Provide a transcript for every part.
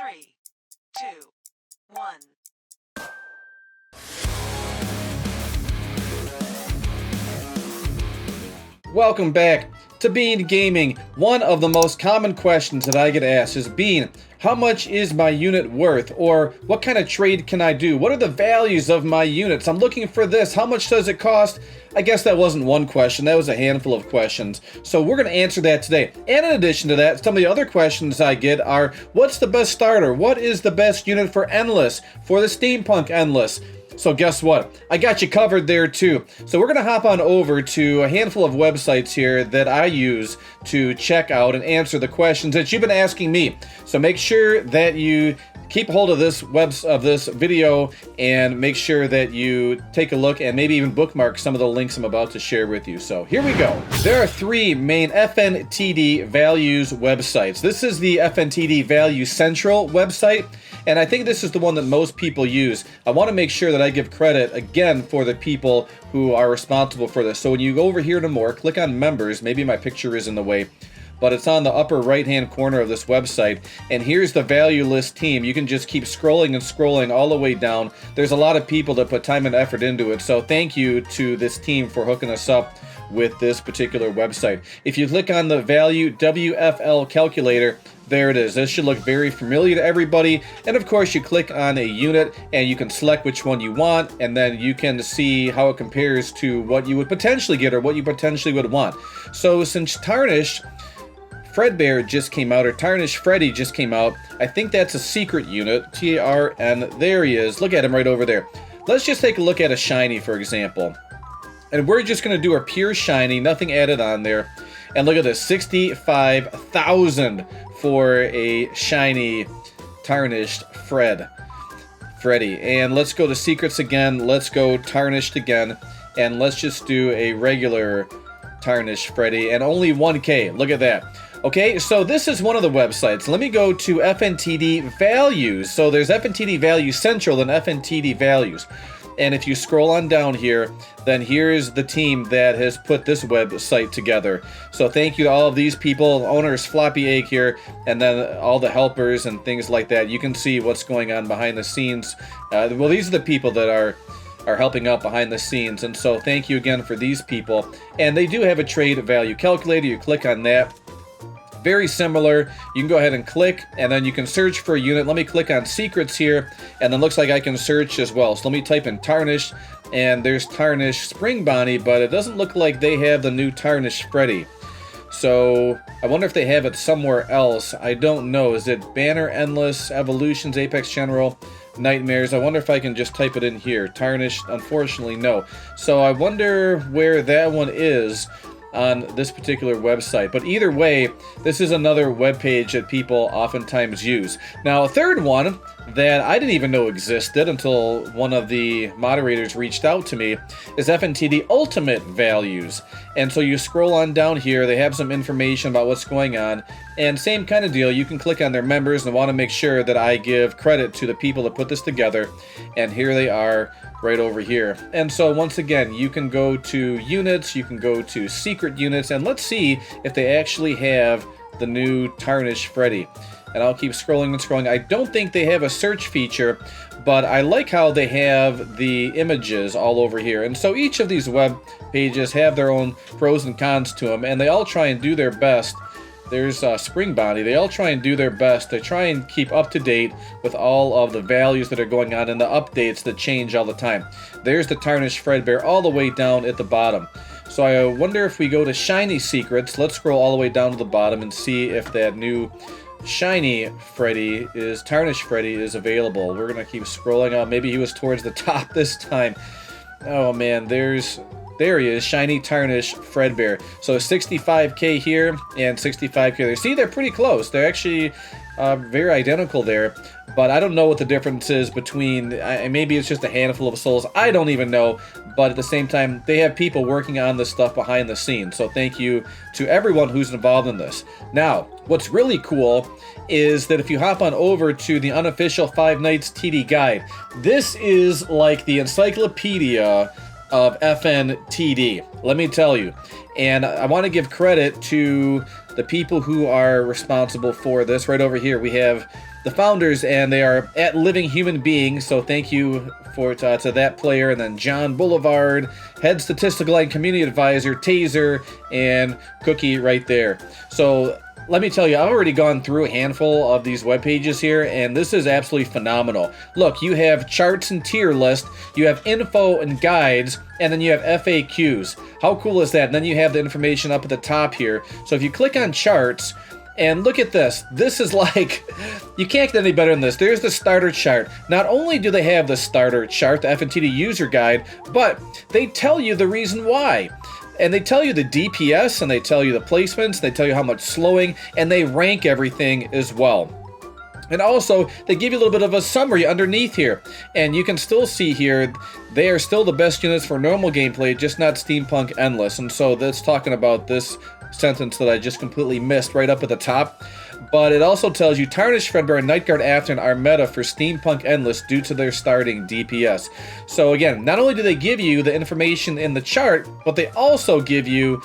3, 2, 1. Welcome back to Bean Gaming. One of the most common questions that I get asked is, Bean, how much is my unit worth? Or what kind of trade can I do? What are the values of my units? I'm looking for this. How much does it cost? I guess that wasn't one question. That was a handful of questions. So we're going to answer that today. And in addition to that, some of the other questions I get are, what's the best starter? What is the best unit for Endless? For the Steampunk Endless? So guess what? I got you covered there too. So we're going to hop on over to a handful of websites here that I use to check out and answer the questions that you've been asking me. So make sure that you keep hold of this video and make sure that you take a look and maybe even bookmark some of the links I'm about to share with you. So here we go. There are three main FNTD Values websites. This is the FNTD Values Central website, and I think this is the one that most people use. I want to make sure that I give credit again for the people who are responsible for this. So when you go over here to more, click on members. Maybe my picture is in the way, but it's on the upper right hand corner of this website, and here's the value list team. You can just keep scrolling and scrolling all the way down. There's a lot of people that put time and effort into it, so thank you to this team for hooking us up with this particular website. If you click on the value WFL calculator, there it is. This should look very familiar to everybody. And of course, you click on a unit and you can select which one you want, and then you can see how it compares to what you would potentially get or what you potentially would want. So since Tarnished Fredbear just came out, or Tarnished Freddy just came out, I think that's a secret unit. TRN, there he is. Look at him right over there. Let's just take a look at a shiny, for example. And we're just going to do a pure shiny, nothing added on there. And look at this, 65,000 for a shiny Tarnished Freddy. And let's go to secrets again. Let's go Tarnished again. And let's just do a regular Tarnished Freddy. And only 1K. Look at that. Okay, so this is one of the websites. Let me go to FNTD Values. So there's FNTD Values Central and FNTD Values. And if you scroll on down here, then here's the team that has put this website together. So thank you to all of these people, owners Floppy Egg here, and then all the helpers and things like that. You can see what's going on behind the scenes. Well, these are the people that are helping out behind the scenes. And so thank you again for these people. And they do have a trade value calculator. You click on that. Very similar. You can go ahead and click, and then you can search for a unit. Let me click on secrets here, and then looks like I can search as well. So let me type in Tarnished, and there's Tarnished Spring Bonnie, but it doesn't look like they have the new Tarnished Freddy. So I wonder if they have it somewhere else. I don't know. Is it Banner, Endless, Evolutions, Apex General, Nightmares? I wonder if I can just type it in here. Tarnished, unfortunately, no. So I wonder where that one is on this particular website. But either way, this is another web page that people oftentimes use. Now, a third one that I didn't even know existed until one of the moderators reached out to me is FNTD Ultimate Values. And so you scroll on down here, they have some information about what's going on, and same kind of deal. You can click on their members, and I want to make sure that I give credit to the people that put this together, and here they are right over here. And so once again, you can go to units, you can go to secret units, and let's see if they actually have the new Tarnished Freddy. And I'll keep scrolling and scrolling. I don't think they have a search feature, but I like how they have the images all over here. And so each of these web pages have their own pros and cons to them, and they all try and do their best. There's Spring Bonnie. They all try and do their best to try and keep up to date with all of the values that are going on and the updates that change all the time. There's the Tarnished Fredbear all the way down at the bottom. So I wonder if we go to Shiny Secrets, let's scroll all the way down to the bottom and see if that new Shiny Freddy Tarnished Freddy is available. We're going to keep scrolling on. Maybe he was towards the top this time. Oh man, there he is, Shiny Tarnished Fredbear. So 65k here and 65k there. See, they're pretty close. They're actually very identical there. But I don't know what the difference is between, maybe it's just a handful of souls. I don't even know. But at the same time, they have people working on this stuff behind the scenes. So thank you to everyone who's involved in this. Now, what's really cool is that if you hop on over to the Unofficial 5 Nights TD Guide, this is like the encyclopedia of FNTD, let me tell you. And I want to give credit to the people who are responsible for this. Right over here, we have the founders, and they are at Living Human Beings. So thank you to that player. And then John Boulevard, head statistical and community advisor, Taser, and Cookie right there. So let me tell you, I've already gone through a handful of these web pages here, and this is absolutely phenomenal. Look, you have charts and tier list, you have info and guides, and then you have FAQs. How cool is that? And then you have the information up at the top here. So if you click on charts, and look at this. This is like, you can't get any better than this. There's the starter chart. Not only do they have the starter chart, the FNTD user guide, but they tell you the reason why. And they tell you the DPS, and they tell you the placements, they tell you how much slowing, and they rank everything as well. And also, they give you a little bit of a summary underneath here. And you can still see here, they are still the best units for normal gameplay, just not Steampunk Endless. And so that's talking about this sentence that I just completely missed right up at the top. But it also tells you Tarnished, Fredbear, and Nightguard Afton are meta for Steampunk Endless due to their starting DPS. So again, not only do they give you the information in the chart, but they also give you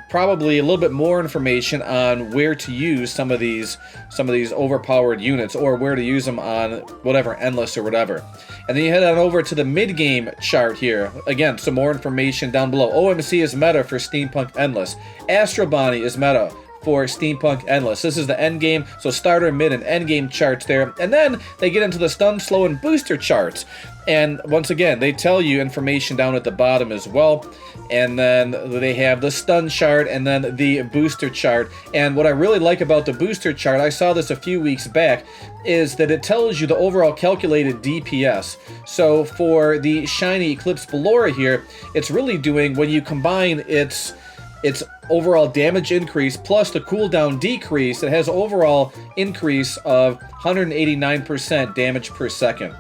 probably a little bit more information on where to use some of these overpowered units, or where to use them on whatever, Endless or whatever. And then you head on over to the mid-game chart here. Again, some more information down below. OMC is meta for Steampunk Endless. Astro Bonnie is meta for Steampunk Endless. This is the end game, so starter, mid, and end game charts there. And then they get into the stun, slow, and booster charts. And once again, they tell you information down at the bottom as well. And then they have the stun chart and then the booster chart. And what I really like about the booster chart, I saw this a few weeks back, is that it tells you the overall calculated DPS. So for the shiny Eclipse Ballora here, it's really doing, when you combine its overall damage increase plus the cooldown decrease, it has overall increase of 189% damage per second.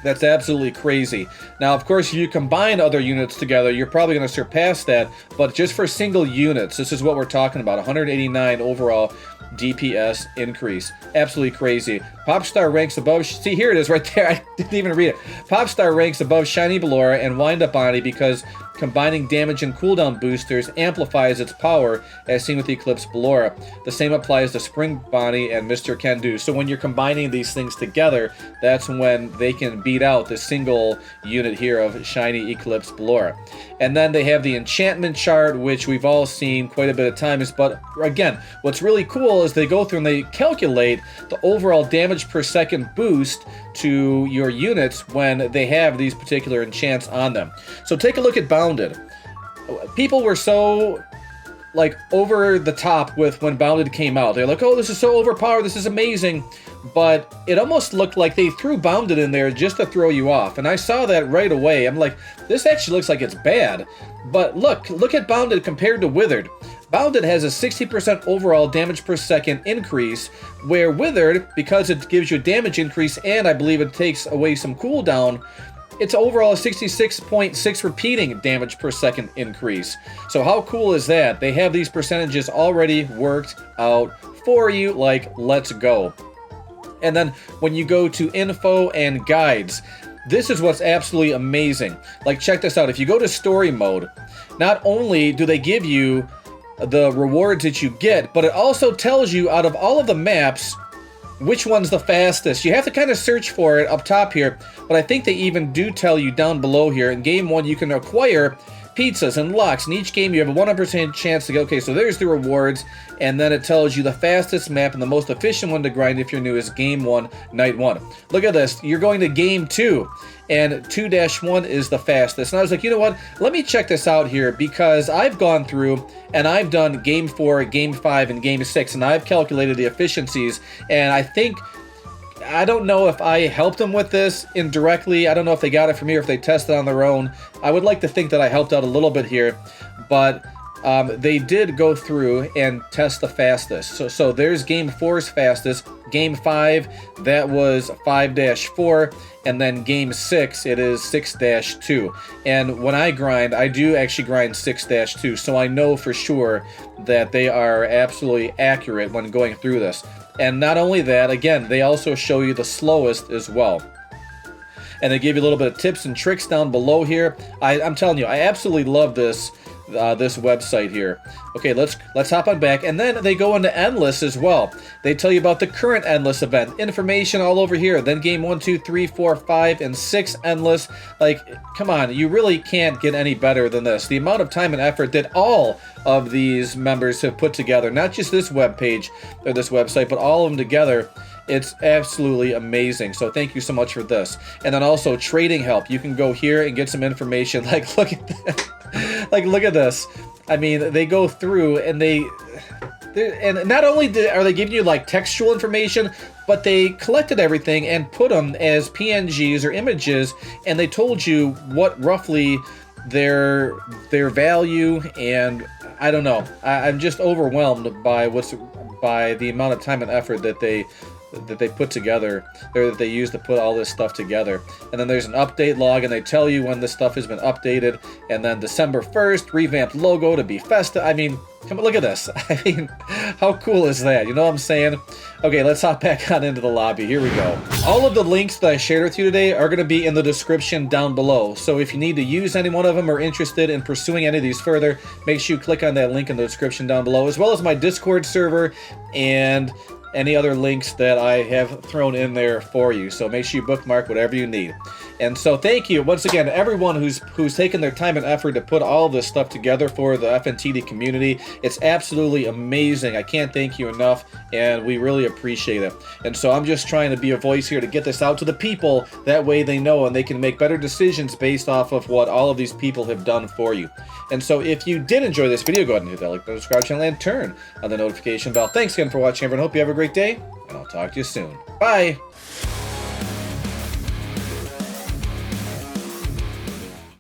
That's absolutely crazy. Now, of course, if you combine other units together, you're probably going to surpass that, but just for single units, this is what we're talking about, 189 overall DPS increase. Absolutely crazy. Popstar ranks above, see, here it is right there, I didn't even read it. Popstar ranks above Shiny Ballora and Wind Up Bonnie because combining damage and cooldown boosters amplifies its power, as seen with the Eclipse Ballora. The same applies to Spring Bonnie and Mr. Can-Do. So when you're combining these things together, that's when they can beat out the single unit here of Shiny Eclipse Ballora. And then they have the enchantment chart, which we've all seen quite a bit of times. But again, what's really cool is they go through and they calculate the overall damage per second boost to your units when they have these particular enchants on them. So take a look at Bounded. People were so like over the top with when Bounded came out. They're like, oh, this is so overpowered, this is amazing. But it almost looked like they threw Bounded in there just to throw you off. And I saw that right away. I'm like, this actually looks like it's bad. But look at Bounded compared to Withered. Bounded has a 60% overall damage per second increase, where Withered, because it gives you a damage increase and I believe it takes away some cooldown, it's overall a 66.6 repeating damage per second increase. So how cool is that? They have these percentages already worked out for you, like, let's go. And then when you go to info and guides, this is what's absolutely amazing. Like, check this out. If you go to story mode, not only do they give you the rewards that you get, but it also tells you out of all of the maps which one's the fastest. You have to kind of search for it up top here, but I think they even do tell you down below here. In game 1, you can acquire pizzas and locks. In each game, you have a 100% chance to go, okay, so there's the rewards, and then it tells you the fastest map and the most efficient one to grind if you're new is Game 1, Night 1. Look at this. You're going to Game 2, and 2-1 is the fastest. And I was like, you know what? Let me check this out here, because I've gone through and I've done Game 4, Game 5, and Game 6, and I've calculated the efficiencies, and I don't know if I helped them with this indirectly. I don't know if they got it from me or if they tested on their own. I would like to think that I helped out a little bit here, but they did go through and test the fastest. So there's Game 4's fastest. Game 5, that was 5-4, and then Game 6, it is 6-2. And when I grind, I do actually grind 6-2, so I know for sure that they are absolutely accurate when going through this. And not only that, again, they also show you the slowest as well. And they give you a little bit of tips and tricks down below here. I'm telling you, I absolutely love this this website here. Okay, let's hop on back, and then they go into Endless as well. They tell you about the current Endless event, information all over here. Then game 1, 2, 3, 4, 5, and 6 Endless. Like, come on, you really can't get any better than this. The amount of time and effort that all of these members have put together, not just this web page or this website, but all of them together. It's absolutely amazing. So thank you so much for this. And then also trading help. You can go here and get some information. Like, look at that. Like, look at this. I mean, they go through and and not only are they giving you like textual information, but they collected everything and put them as PNGs or images, and they told you what roughly their value. And I don't know. I'm just overwhelmed by the amount of time and effort that they put together, or that they use to put all this stuff together. And then there's an update log, and they tell you when this stuff has been updated. And then December 1st, revamped logo to be Festa. I mean, come on, look at this. I mean, how cool is that? You know what I'm saying? Okay, let's hop back on into the lobby. Here we go. All of the links that I shared with you today are going to be in the description down below. So if you need to use any one of them or interested in pursuing any of these further, make sure you click on that link in the description down below, as well as my Discord server and any other links that I have thrown in there for you. So make sure you bookmark whatever you need. And so thank you once again to everyone who's taken their time and effort to put all this stuff together for the FNTD community. It's absolutely amazing. I can't thank you enough, and we really appreciate it. And so I'm just trying to be a voice here to get this out to the people. That way they know and they can make better decisions based off of what all of these people have done for you. And so if you did enjoy this video, go ahead and hit that like button, subscribe channel, and turn on the notification bell. Thanks again for watching, everyone. Hope you have a great day, and I'll talk to you soon. Bye!